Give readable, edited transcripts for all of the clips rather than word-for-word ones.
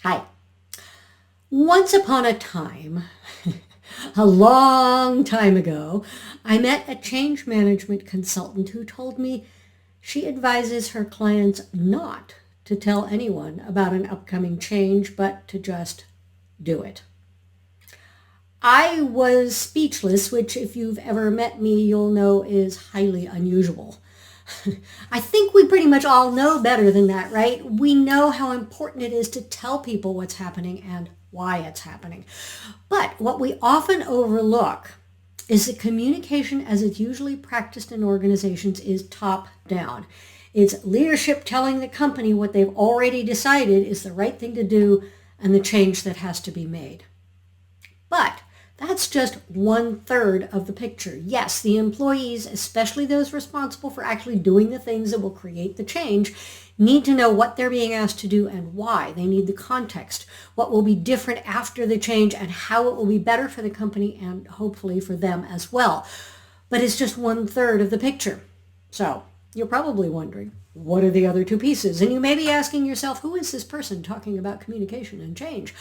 Hi. Once upon a time, a long time ago, I met a change management consultant who told me she advises her clients not to tell anyone about an upcoming change, but to just do it. I was speechless, which if you've ever met me, you'll know is highly unusual. I think we pretty much all know better than that, right? We know how important it is to tell people what's happening and why it's happening. But what we often overlook is that communication as it's usually practiced in organizations is top down. It's leadership telling the company what they've already decided is the right thing to do and the change that has to be made. But that's just 1/3 of the picture. Yes, the employees, especially those responsible for actually doing the things that will create the change, need to know what they're being asked to do and why. They need the context, what will be different after the change and how it will be better for the company and hopefully for them as well. But it's just 1/3 of the picture. So you're probably wondering, what are the other two pieces? And you may be asking yourself, who is this person talking about communication and change?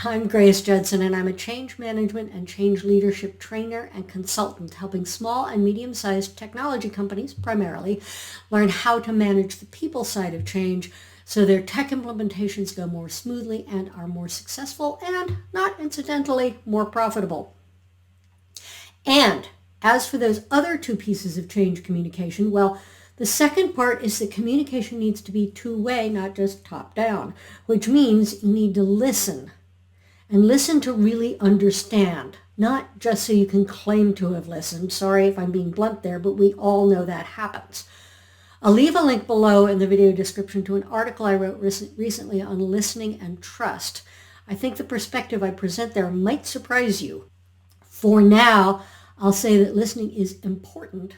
I'm Grace Judson, and I'm a change management and change leadership trainer and consultant, helping small and medium-sized technology companies, primarily, learn how to manage the people side of change so their tech implementations go more smoothly and are more successful and, not incidentally, more profitable. And as for those other two pieces of change communication, well, the second part is that communication needs to be two-way, not just top-down, which means you need to listen. And listen to really understand, not just so you can claim to have listened. Sorry if I'm being blunt there, but we all know that happens. I'll leave a link below in the video description to an article I wrote recently on listening and trust. I think the perspective I present there might surprise you. For now, I'll say that listening is important,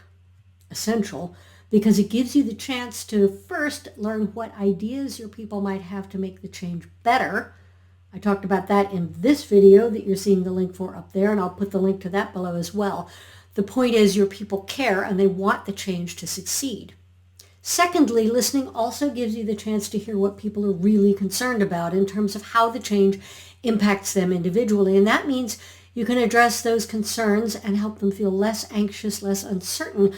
essential, because it gives you the chance to first learn what ideas your people might have to make the change better. I talked about that in this video that you're seeing the link for up there, and I'll put the link to that below as well. The point is your people care and they want the change to succeed. Secondly, listening also gives you the chance to hear what people are really concerned about in terms of how the change impacts them individually, and that means you can address those concerns and help them feel less anxious, less uncertain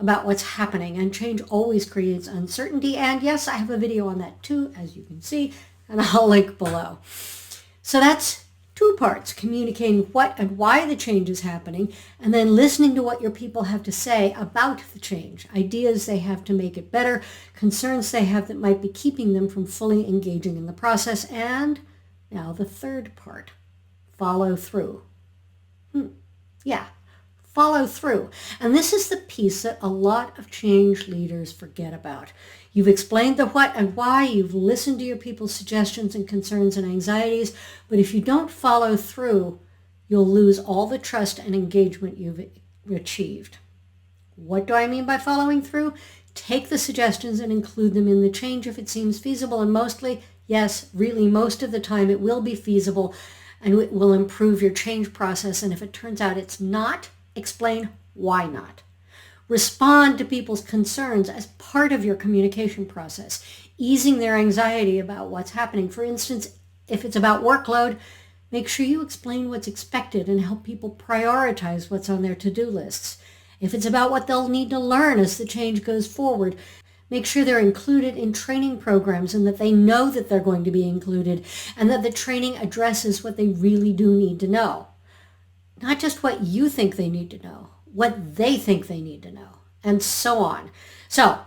about what's happening. And change always creates uncertainty, and yes, I have a video on that too, as you can see, and I'll link below. So that's two parts, communicating what and why the change is happening, and then listening to what your people have to say about the change, ideas they have to make it better, concerns they have that might be keeping them from fully engaging in the process, and now the third part, follow through. Follow through. And this is the piece that a lot of change leaders forget about. You've explained the what and why, you've listened to your people's suggestions and concerns and anxieties, but if you don't follow through, you'll lose all the trust and engagement you've achieved. What do I mean by following through? Take the suggestions and include them in the change if it seems feasible, and mostly, yes, really most of the time it will be feasible and it will improve your change process, and if it turns out it's not, explain why not. Respond to people's concerns as part of your communication process, easing their anxiety about what's happening. For instance, if it's about workload, make sure you explain what's expected and help people prioritize what's on their to-do lists. If it's about what they'll need to learn as the change goes forward, make sure they're included in training programs and that they know that they're going to be included and that the training addresses what they really do need to know. Not just what you think they need to know, what they think they need to know, and so on. So,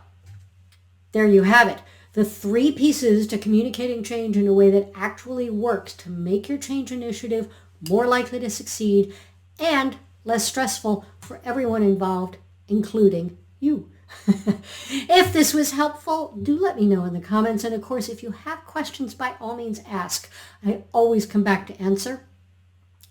there you have it. The three pieces to communicating change in a way that actually works to make your change initiative more likely to succeed and less stressful for everyone involved, including you. If this was helpful, do let me know in the comments. And of course, if you have questions, by all means ask. I always come back to answer.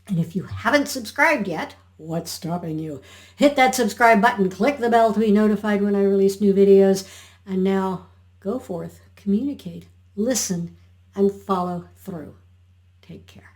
And if you haven't subscribed yet, what's stopping you? Hit that subscribe button, click the bell to be notified when I release new videos. And now, go forth, communicate, listen, and follow through. Take care.